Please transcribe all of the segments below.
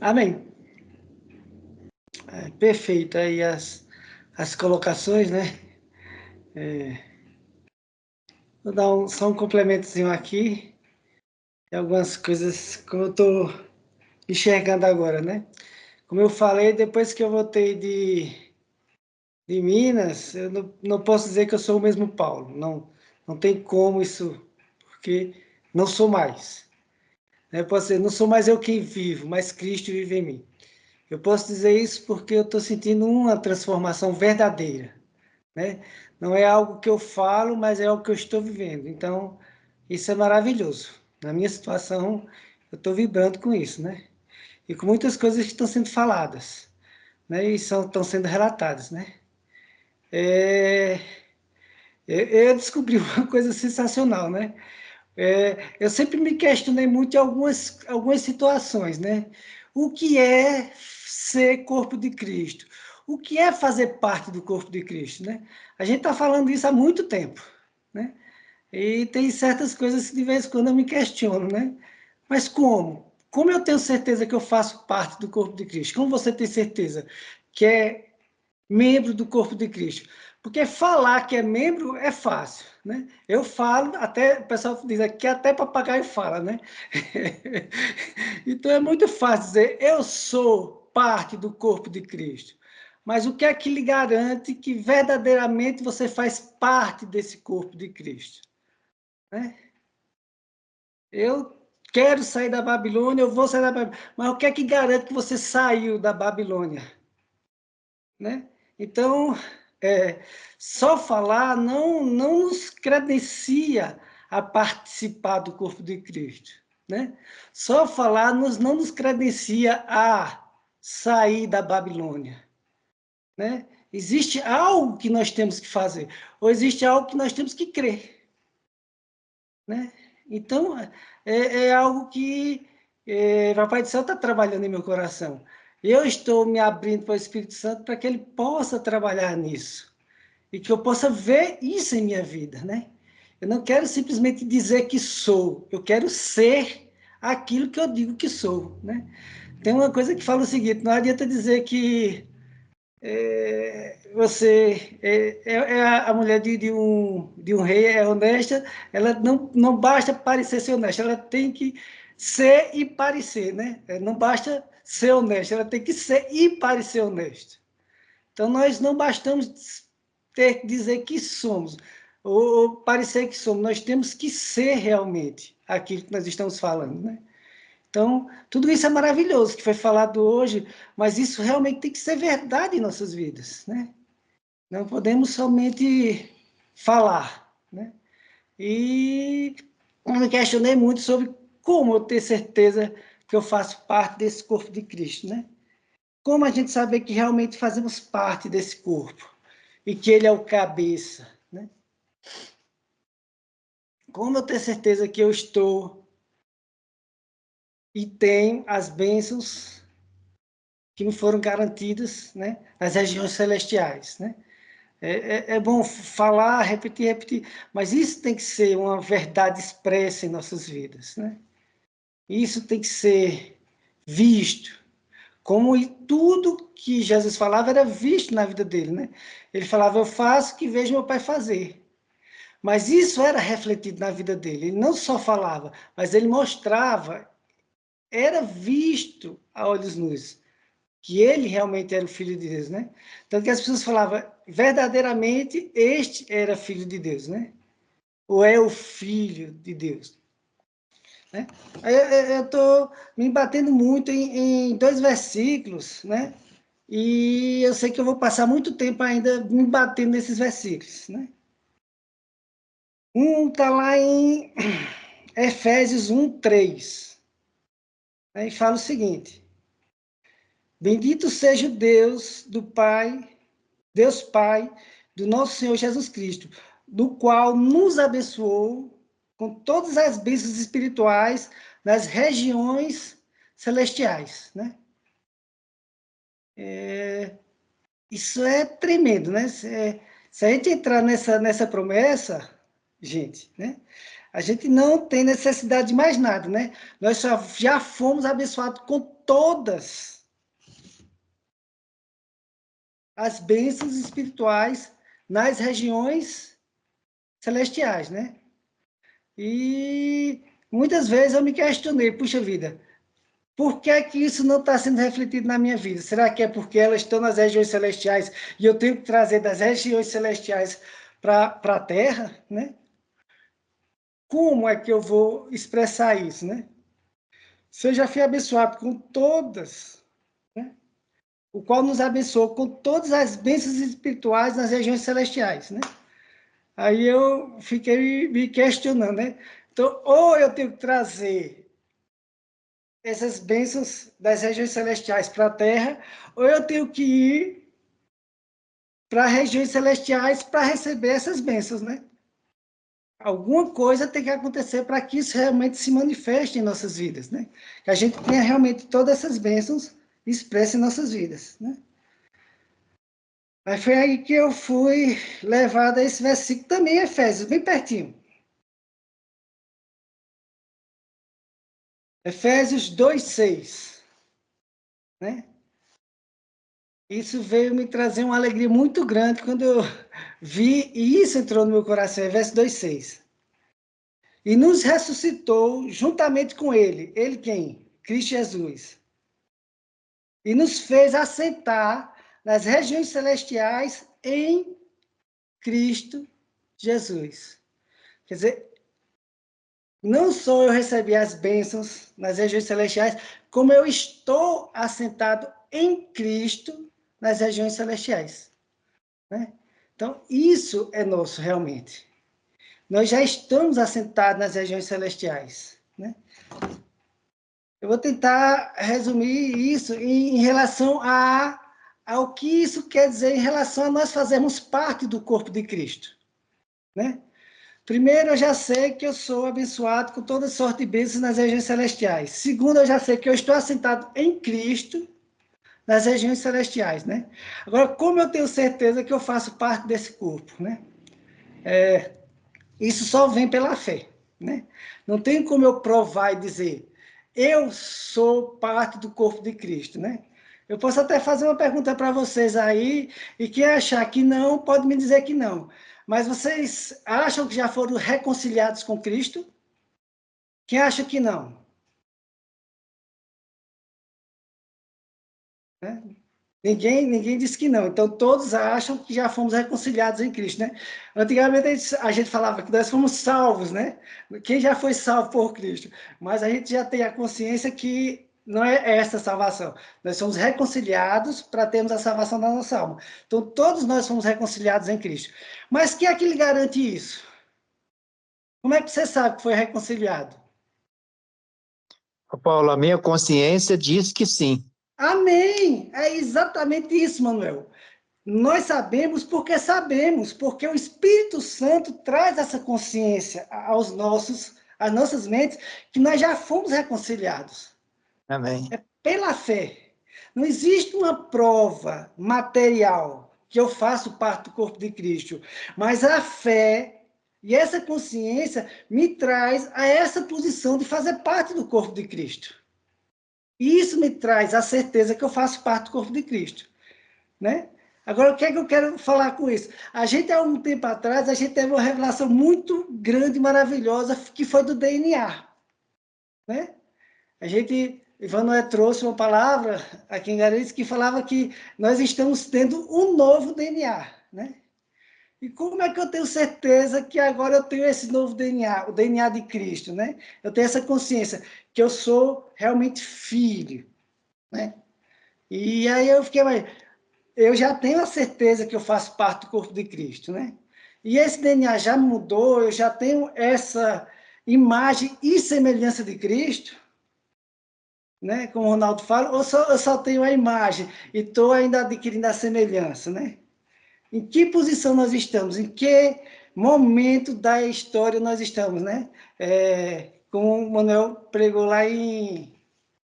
Amém. Perfeito. Aí as colocações, né? Vou dar só um complementozinho aqui. E algumas coisas como eu estou enxergando agora, né? Como eu falei, depois que eu voltei de Minas, eu não posso dizer que eu sou o mesmo Paulo. Não tem como isso, porque não sou mais. Eu posso dizer, não sou mais eu quem vivo, mas Cristo vive em mim. Eu posso dizer isso porque eu estou sentindo uma transformação verdadeira, né? Não é algo que eu falo, mas é algo que eu estou vivendo. Então, isso é maravilhoso. Na minha situação, eu estou vibrando com isso, né? E com muitas coisas que estão sendo faladas, né? E estão sendo relatadas, né? É, eu descobri uma coisa sensacional, né? Eu sempre me questionei muito em algumas situações, né? O que é ser corpo de Cristo? O que é fazer parte do corpo de Cristo, né? A gente está falando isso há muito tempo, né? E tem certas coisas que de vez em quando eu me questiono, né? Mas como? Como eu tenho certeza que eu faço parte do corpo de Cristo? Como você tem certeza que é membro do corpo de Cristo? Porque falar que é membro é fácil, né? Eu falo, até o pessoal diz aqui que até papagaio fala, né? Então é muito fácil dizer eu sou parte do corpo de Cristo. Mas o que é que lhe garante que verdadeiramente você faz parte desse corpo de Cristo, né? Eu quero sair da Babilônia, eu vou sair da Babilônia, mas o que é que garante que você saiu da Babilônia, né? Então, só falar não nos credencia a participar do corpo de Cristo, né? Só falar não nos credencia a sair da Babilônia, né? Existe algo que nós temos que fazer, ou existe algo que nós temos que crer, né? Então, é algo que Papai do Céu está trabalhando em meu coração. Eu estou me abrindo para o Espírito Santo para que ele possa trabalhar nisso. E que eu possa ver isso em minha vida, né? Eu não quero simplesmente dizer que sou, eu quero ser aquilo que eu digo que sou, né? Tem uma coisa que fala o seguinte, não adianta dizer que você é a mulher de um rei, é honesta, ela não basta parecer ser honesta, ela tem que ser e parecer, né? Não basta ser honesta, ela tem que ser e parecer honesta. Então, nós não bastamos ter que dizer que somos, ou parecer que somos, nós temos que ser realmente aquilo que nós estamos falando, né? Então, tudo isso é maravilhoso que foi falado hoje, mas isso realmente tem que ser verdade em nossas vidas, né? Não podemos somente falar, né? E eu me questionei muito sobre como eu ter certeza que eu faço parte desse corpo de Cristo, né? Como a gente saber que realmente fazemos parte desse corpo e que ele é o cabeça, né? Como eu ter certeza que eu estou e tenho as bênçãos que me foram garantidas, né, nas regiões celestiais, né? É bom falar, repetir, mas isso tem que ser uma verdade expressa em nossas vidas, né? Isso tem que ser visto, como tudo que Jesus falava era visto na vida dele, né? Ele falava, eu faço o que vejo meu pai fazer. Mas isso era refletido na vida dele. Ele não só falava, mas ele mostrava, era visto a olhos nus, que ele realmente era o Filho de Deus, né? Tanto que as pessoas falavam, verdadeiramente, este era Filho de Deus, né? Ou é o Filho de Deus, né? Eu estou me batendo muito em dois versículos, né? E eu sei que eu vou passar muito tempo ainda me batendo nesses versículos, né? Um está lá em Efésios 1:3. Aí fala o seguinte: bendito seja o Deus do Pai, Deus Pai, do nosso Senhor Jesus Cristo, do qual nos abençoou com todas as bênçãos espirituais nas regiões celestiais, né? Isso é tremendo, né? Se a gente entrar nessa promessa, gente, né? A gente não tem necessidade de mais nada, né? Nós já fomos abençoados com todas as bênçãos espirituais nas regiões celestiais, né? E muitas vezes eu me questionei, puxa vida, por que é que isso não está sendo refletido na minha vida? Será que é porque elas estão nas regiões celestiais e eu tenho que trazer das regiões celestiais para a Terra, né? Como é que eu vou expressar isso, né? Se eu já fui abençoado com todas, né? O qual nos abençoou com todas as bênçãos espirituais nas regiões celestiais, né? Aí eu fiquei me questionando, né? Então, ou eu tenho que trazer essas bênçãos das regiões celestiais para a Terra, ou eu tenho que ir para regiões celestiais para receber essas bênçãos, né? Alguma coisa tem que acontecer para que isso realmente se manifeste em nossas vidas, né? Que a gente tenha realmente todas essas bênçãos expressas em nossas vidas, né? Mas foi aí que eu fui levado a esse versículo também, Efésios, bem pertinho. Efésios 2:6, né? Isso veio me trazer uma alegria muito grande quando eu vi, e isso entrou no meu coração, Efésios 2:6. E nos ressuscitou juntamente com ele. Ele quem? Cristo Jesus. E nos fez assentar nas regiões celestiais em Cristo Jesus. Quer dizer, não só eu recebi as bênçãos nas regiões celestiais, como eu estou assentado em Cristo nas regiões celestiais, né? Então, isso é nosso realmente. Nós já estamos assentados nas regiões celestiais, né? Eu vou tentar resumir isso em relação ao que isso quer dizer em relação a nós fazermos parte do corpo de Cristo, né? Primeiro, eu já sei que eu sou abençoado com toda sorte de bênçãos nas regiões celestiais. Segundo, eu já sei que eu estou assentado em Cristo nas regiões celestiais, né? Agora, como eu tenho certeza que eu faço parte desse corpo, né? Isso só vem pela fé, né? Não tem como eu provar e dizer, eu sou parte do corpo de Cristo, né? Eu posso até fazer uma pergunta para vocês aí, e quem achar que não, pode me dizer que não. Mas vocês acham que já foram reconciliados com Cristo? Quem acha que não? Né? Ninguém disse que não. Então, todos acham que já fomos reconciliados em Cristo, né? Antigamente, a gente falava que nós fomos salvos, né? Quem já foi salvo por Cristo? Mas a gente já tem a consciência que não é essa a salvação. Nós somos reconciliados para termos a salvação da nossa alma. Então, todos nós somos reconciliados em Cristo. Mas quem é que lhe garante isso? Como é que você sabe que foi reconciliado? Paulo, a minha consciência diz que sim. Amém! É exatamente isso, Manuel. Nós sabemos, porque o Espírito Santo traz essa consciência às nossas mentes, que nós já fomos reconciliados. Amém. É pela fé. Não existe uma prova material que eu faço parte do corpo de Cristo, mas a fé e essa consciência me traz a essa posição de fazer parte do corpo de Cristo. E isso me traz a certeza que eu faço parte do corpo de Cristo, né? Agora, o que é que eu quero falar com isso? A gente, há um tempo atrás, a gente teve uma revelação muito grande e maravilhosa, que foi do DNA, né? A gente, Ivan Noé trouxe uma palavra aqui em Garanhuns que falava que nós estamos tendo um novo DNA, né? E como é que eu tenho certeza que agora eu tenho esse novo DNA, o DNA de Cristo, né? Eu tenho essa consciência que eu sou realmente filho, né? E aí eu fiquei, eu já tenho a certeza que eu faço parte do corpo de Cristo, né? E esse DNA já mudou, eu já tenho essa imagem e semelhança de Cristo, né? Como o Ronaldo fala, ou eu só tenho a imagem e estou ainda adquirindo a semelhança, né? Em que posição nós estamos? Em que momento da história nós estamos, né? Como o Manuel pregou lá em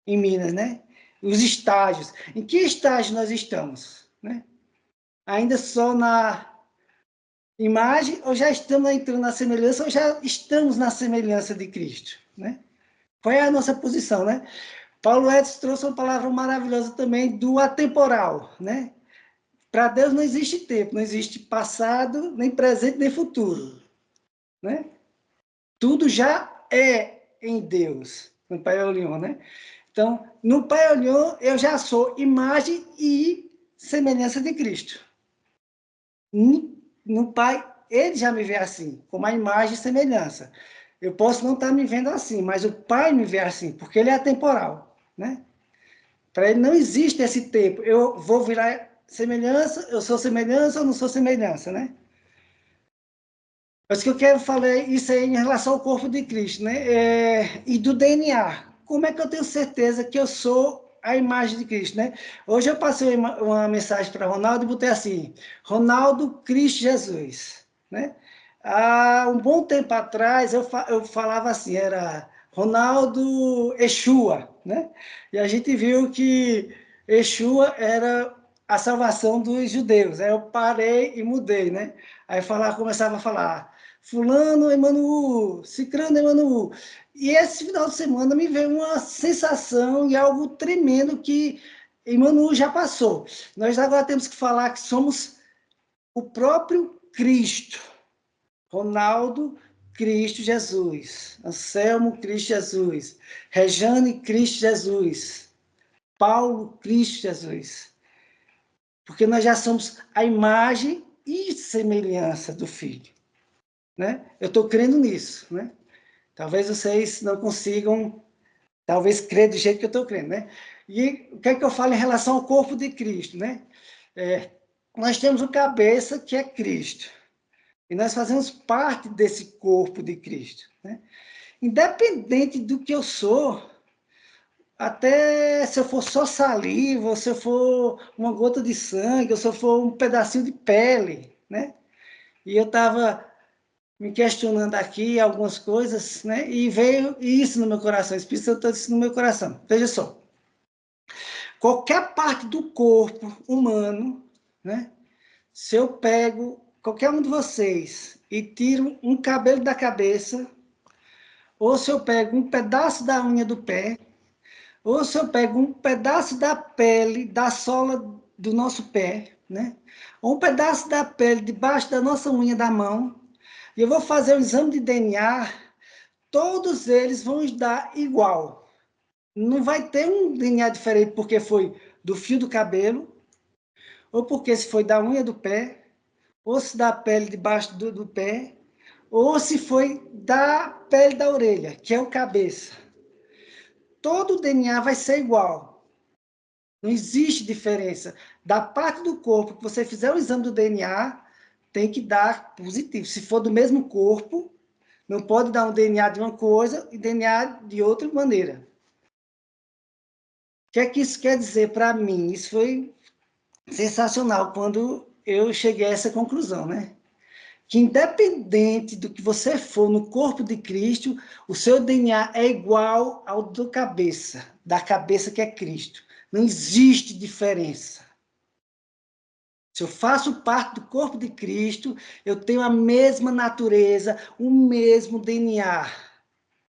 Minas, né? Os estágios. Em que estágio nós estamos, né? Ainda só imagem, ou já estamos entrando na semelhança, ou já estamos na semelhança de Cristo, né? Qual é a nossa posição, né? Paulo Edson trouxe uma palavra maravilhosa também do atemporal, né? Para Deus não existe tempo, não existe passado, nem presente, nem futuro, né? Tudo já é em Deus, no Pai Olhão, né? Então, no Pai Olhão, eu já sou imagem e semelhança de Cristo. No Pai, ele já me vê assim, como a imagem e semelhança. Eu posso não estar me vendo assim, mas o Pai me vê assim, porque ele é atemporal, né? Para ele não existe esse tempo. Eu vou virar semelhança, eu sou semelhança ou não sou semelhança, né? Mas que eu quero falar isso aí em relação ao corpo de Cristo, né? E do DNA. Como é que eu tenho certeza que eu sou a imagem de Cristo, né? Hoje eu passei uma mensagem para Ronaldo e botei assim: Ronaldo Cristo Jesus, né? Há um bom tempo atrás eu falava assim, era Ronaldo Exua, né? E a gente viu que Exua era a salvação dos judeus. Aí eu parei e mudei, né? Aí começava a falar Fulano Emmanuel, Cicrano Emmanuel. E esse final de semana me veio uma sensação e algo tremendo que Emmanuel já passou. Nós agora temos que falar que somos o próprio Cristo. Ronaldo Cristo Jesus. Anselmo Cristo Jesus. Rejane Cristo Jesus. Paulo Cristo Jesus. Porque nós já somos a imagem e semelhança do Filho, né? Eu estou crendo nisso, né? Talvez vocês não consigam, talvez crer do jeito que eu estou crendo, né? E o que é que eu falo em relação ao corpo de Cristo, né? Nós temos o cabeça, que é Cristo. E nós fazemos parte desse corpo de Cristo, né? Independente do que eu sou, até se eu for só saliva, ou se eu for uma gota de sangue, ou se eu for um pedacinho de pele, né? E eu estava me questionando aqui algumas coisas, né? E veio isso no meu coração, o Espírito Santo disse no meu coração. Veja só, qualquer parte do corpo humano, né? Se eu pego qualquer um de vocês e tiro um cabelo da cabeça, ou se eu pego um pedaço da unha do pé, ou se eu pego um pedaço da pele da sola do nosso pé, né? Ou um pedaço da pele debaixo da nossa unha da mão, e eu vou fazer um exame de DNA, todos eles vão dar igual. Não vai ter um DNA diferente porque foi do fio do cabelo, ou porque se foi da unha do pé, ou se da pele debaixo do pé, ou se foi da pele da orelha, que é o cabeça. Todo o DNA vai ser igual. Não existe diferença. Da parte do corpo que você fizer o exame do DNA, tem que dar positivo. Se for do mesmo corpo, não pode dar um DNA de uma coisa e DNA de outra maneira. O que é que isso quer dizer para mim? Isso foi sensacional quando eu cheguei a essa conclusão, né? Que independente do que você for no corpo de Cristo, o seu DNA é igual ao do cabeça, da cabeça que é Cristo. Não existe diferença. Se eu faço parte do corpo de Cristo, eu tenho a mesma natureza, o mesmo DNA.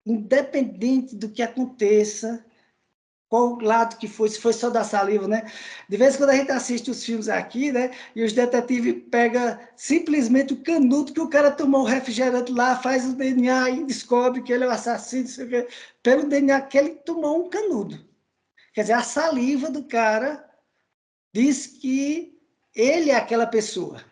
Independente do que aconteça, qual lado que foi, se foi só da saliva, né? De vez em quando a gente assiste os filmes aqui, né? E os detetives pegam simplesmente o canudo que o cara tomou o refrigerante lá, faz o DNA e descobre que ele é o assassino, pelo DNA que ele tomou um canudo. Quer dizer, a saliva do cara diz que ele é aquela pessoa.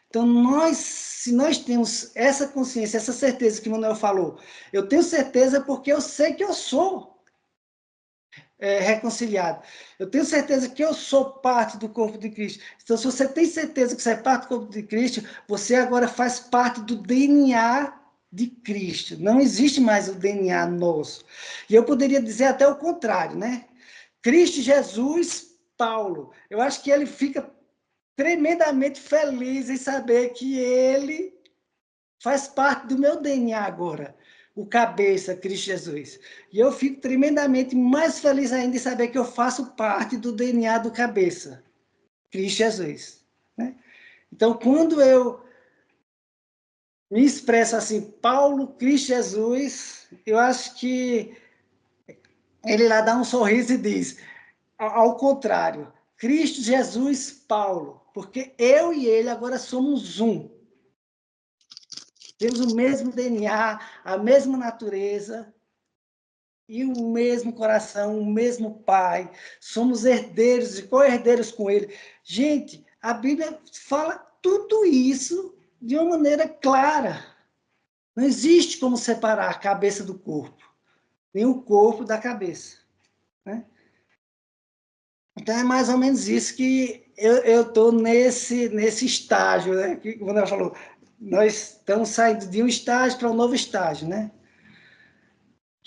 Então, se nós temos essa consciência, essa certeza que o Manuel falou, eu tenho certeza porque eu sei que eu sou reconciliado. Eu tenho certeza que eu sou parte do corpo de Cristo. Então, se você tem certeza que você é parte do corpo de Cristo, você agora faz parte do DNA de Cristo. Não existe mais o DNA nosso. E eu poderia dizer até o contrário, né? Cristo Jesus, Paulo. Eu acho que ele fica tremendamente feliz em saber que ele faz parte do meu DNA agora, o cabeça, Cristo Jesus. E eu fico tremendamente mais feliz ainda em saber que eu faço parte do DNA do cabeça, Cristo Jesus, né? Então, quando eu me expresso assim, Paulo, Cristo Jesus, eu acho que ele lá dá um sorriso e diz, ao contrário, Cristo Jesus, Paulo, porque eu e ele agora somos um. Temos o mesmo DNA, a mesma natureza e o mesmo coração, o mesmo Pai. Somos herdeiros e co-herdeiros com ele. Gente, a Bíblia fala tudo isso de uma maneira clara. Não existe como separar a cabeça do corpo, nem o corpo da cabeça, né? Então é mais ou menos isso que eu estou nesse estágio, né? Que, como ela falou, nós estamos saindo de um estágio para um novo estágio, né?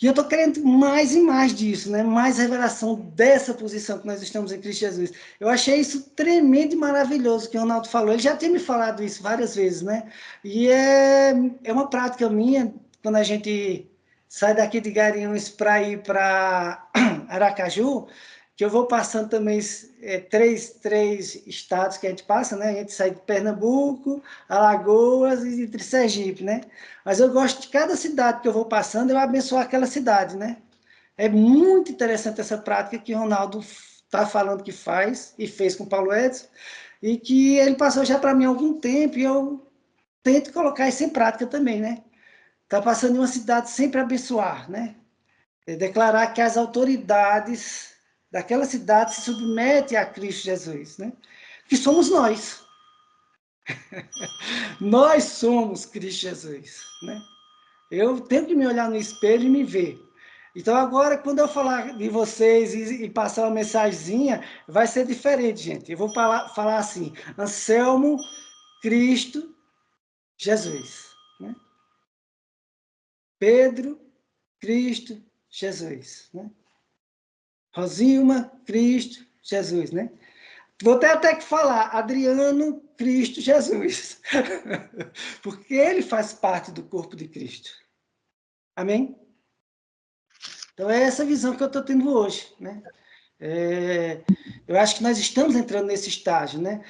E eu estou querendo mais e mais disso, né? Mais revelação dessa posição que nós estamos em Cristo Jesus. Eu achei isso tremendo e maravilhoso que o Ronaldo falou. Ele já tinha me falado isso várias vezes, né? E é uma prática minha, quando a gente sai daqui de Garanhuns para ir para Aracaju, que eu vou passando também três estados que a gente passa, né? A gente sai de Pernambuco, Alagoas e de Sergipe, né? Mas eu gosto de cada cidade que eu vou passando, eu abençoar aquela cidade, né? É muito interessante essa prática que o Ronaldo está falando que faz, e fez com o Paulo Edson, e que ele passou já para mim há algum tempo, e eu tento colocar isso em prática também, né? Está passando em uma cidade sempre abençoar, né? É declarar que as autoridades daquela cidade se submetem a Cristo Jesus, né? Que somos nós. Nós somos Cristo Jesus, né? Eu tenho que me olhar no espelho e me ver. Então, agora, quando eu falar de vocês e passar uma mensagenzinha, vai ser diferente, gente. Eu vou falar assim, Anselmo, Cristo, Jesus. Né? Pedro, Cristo, Jesus. Né? Rosilma, Cristo, Jesus. Né? Vou até que falar, Adriano, Cristo, Jesus. Porque ele faz parte do corpo de Cristo. Amém? Então, é essa visão que eu estou tendo hoje, né? Eu acho que nós estamos entrando nesse estágio, né?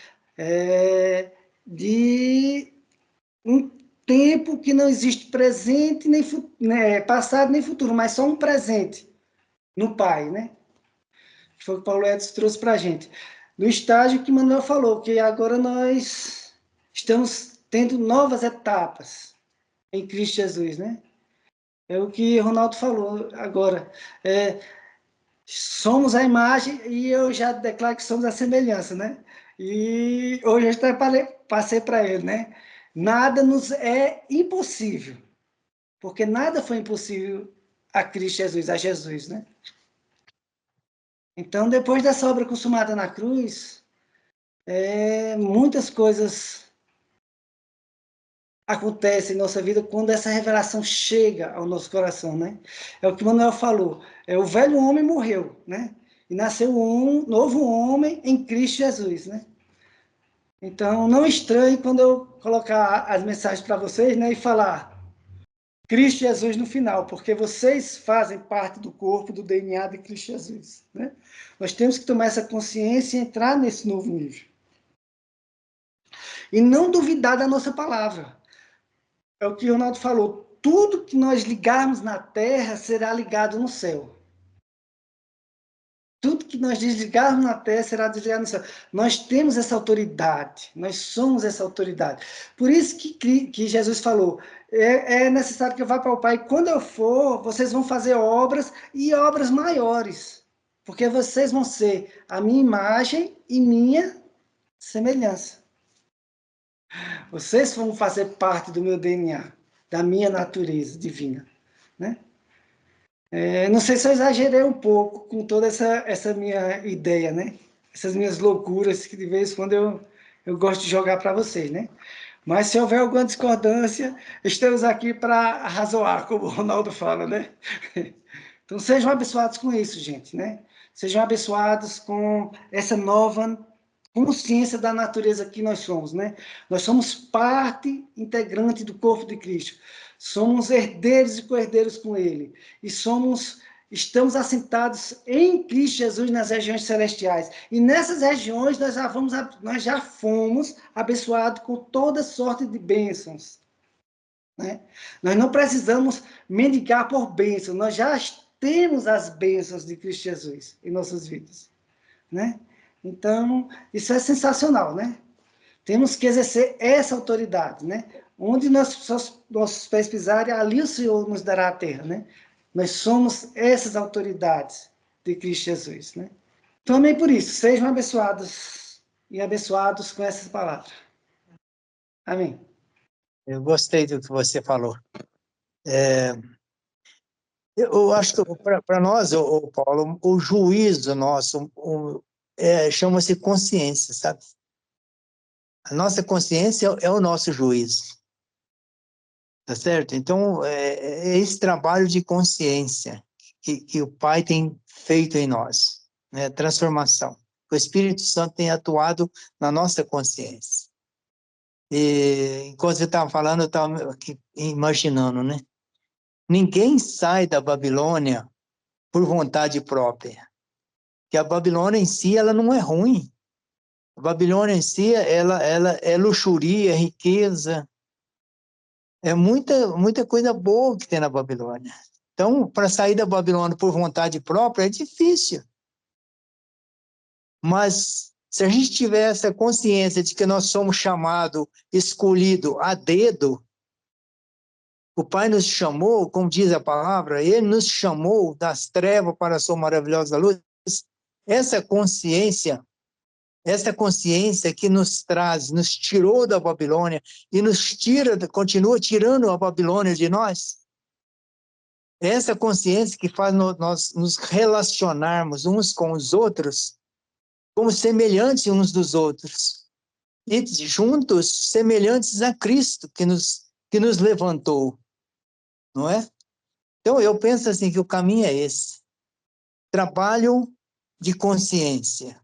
De um tempo que não existe presente, nem né, passado, nem futuro, mas só um presente no Pai, né? Que foi o que o Paulo Edson trouxe para a gente. No estágio que o Manuel falou, que agora nós estamos tendo novas etapas em Cristo Jesus, né? É o que o Ronaldo falou agora. Somos a imagem e eu já declaro que somos a semelhança, né? E hoje eu até passei para ele, né? Nada nos é impossível, porque nada foi impossível a Cristo Jesus, a Jesus, né? Então, depois dessa obra consumada na cruz, muitas coisas acontecem em nossa vida quando essa revelação chega ao nosso coração, né? É o que o Manuel falou, o velho homem morreu, né? E nasceu um novo homem em Cristo Jesus, né? Então, não estranhe quando eu colocar as mensagens para vocês, né, e falar Cristo Jesus no final, porque vocês fazem parte do corpo, do DNA de Cristo Jesus, né? Nós temos que tomar essa consciência e entrar nesse novo nível. E não duvidar da nossa palavra. É o que o Ronaldo falou, tudo que nós ligarmos na terra será ligado no céu. Tudo que nós desligarmos na terra será desligado no céu. Nós temos essa autoridade, nós somos essa autoridade. Por isso que Jesus falou, é necessário que eu vá para o Pai. Quando eu for, vocês vão fazer obras e obras maiores. Porque vocês vão ser a minha imagem e minha semelhança. Vocês vão fazer parte do meu DNA, da minha natureza divina. Né? Não sei se eu exagerei um pouco com toda essa minha ideia, né? Essas minhas loucuras que de vez em quando eu gosto de jogar para vocês, né? Mas se houver alguma discordância, estamos aqui para arrazoar, como o Ronaldo fala, né? Então sejam abençoados com isso, gente, né? Sejam abençoados com essa nova consciência da natureza que nós somos, né? Nós somos parte integrante do corpo de Cristo. Somos herdeiros e co-herdeiros com Ele. E estamos assentados em Cristo Jesus nas regiões celestiais. E nessas regiões nós já fomos abençoados com toda sorte de bênçãos né? Nós não precisamos mendigar por bênçãos, nós já temos as bênçãos de Cristo Jesus em nossas vidas, né? Então, isso é sensacional, né? Temos que exercer essa autoridade, né? Onde nossos pés pisarem, ali o Senhor nos dará a terra, né? Nós somos essas autoridades de Cristo Jesus, né? Também por isso, sejam abençoados e abençoados com essas palavras. Amém. Eu gostei do que você falou. Eu acho que para nós, Paulo, o juízo nosso chama-se consciência, sabe? A nossa consciência é o nosso juízo, tá certo? Então, é esse trabalho de consciência que o Pai tem feito em nós, né? Transformação. O Espírito Santo tem atuado na nossa consciência. E enquanto você estava falando, eu estava aqui imaginando, né? Ninguém sai da Babilônia por vontade própria. Que a Babilônia em si, ela não é ruim. A Babilônia em si, ela é luxúria, é riqueza, é muita coisa boa que tem na Babilônia. Então, para sair da Babilônia por vontade própria é difícil. Mas se a gente tiver essa consciência de que nós somos chamados, escolhidos a dedo, o Pai nos chamou, como diz a palavra, Ele nos chamou das trevas para a sua maravilhosa luz. Essa consciência que nos traz, nos tirou da Babilônia e nos tira, continua tirando a Babilônia de nós. Essa consciência que faz nós nos relacionarmos uns com os outros como semelhantes uns dos outros e juntos semelhantes a Cristo que nos levantou, não é? Então eu penso assim que o caminho é esse. Trabalho de consciência,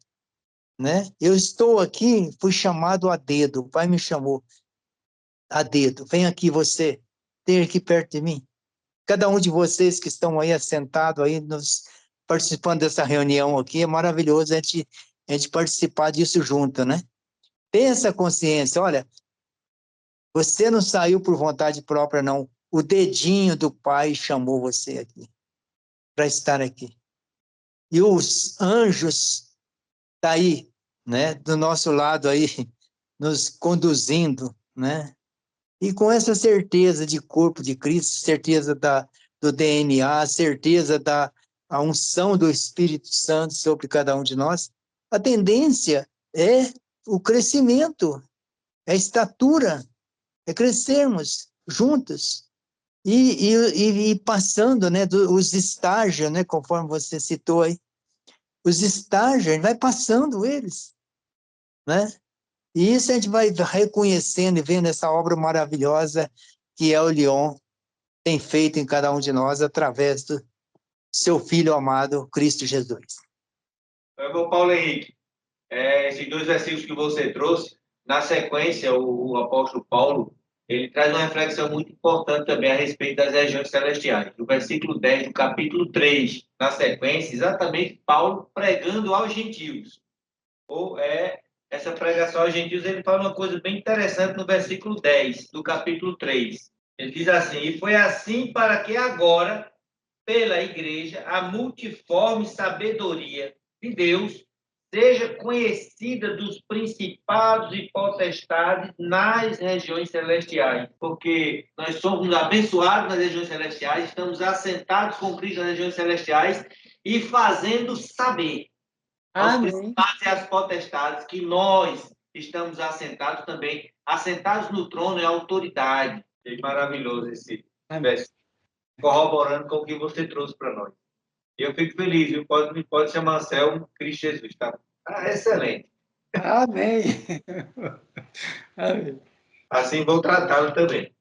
né? Eu estou aqui, fui chamado a dedo, o Pai me chamou a dedo. Vem aqui você, tem aqui perto de mim. Cada um de vocês que estão aí assentados aí participando dessa reunião aqui, é maravilhoso a gente participar disso junto, né? Tem essa consciência, olha, você não saiu por vontade própria, não. O dedinho do Pai chamou você aqui, para estar aqui. E os anjos tá aí, né, do nosso lado aí, nos conduzindo, né? E com essa certeza de corpo de Cristo, certeza do DNA, certeza da a unção do Espírito Santo sobre cada um de nós, a tendência é o crescimento, é a estatura, é crescermos juntos e passando, né, os estágios, né, conforme você citou aí, os estágios, a gente vai passando eles, né? E isso a gente vai reconhecendo e vendo essa obra maravilhosa que é o Lyon tem feito em cada um de nós através do seu Filho amado, Cristo Jesus. Irmão Paulo Henrique, esses dois versículos que você trouxe, na sequência, o apóstolo Paulo, ele traz uma reflexão muito importante também a respeito das regiões celestiais. No versículo 10 do capítulo 3, na sequência, exatamente Paulo pregando aos gentios. Essa pregação aos gentios, ele fala uma coisa bem interessante no versículo 10 do capítulo 3. Ele diz assim: e foi assim para que agora, pela igreja, a multiforme sabedoria de Deus seja conhecida dos principados e potestades nas regiões celestiais, porque nós somos abençoados nas regiões celestiais, estamos assentados com Cristo nas regiões celestiais e fazendo saber aos principados e às potestades que nós estamos assentados também, assentados no trono e autoridade. É maravilhoso esse verso, corroborando com o que você trouxe para nós. Eu fico feliz, viu? Pode chamar Anselmo, Cristo Jesus, tá? Excelente. Amém. Amém. Assim vou tratá-lo também.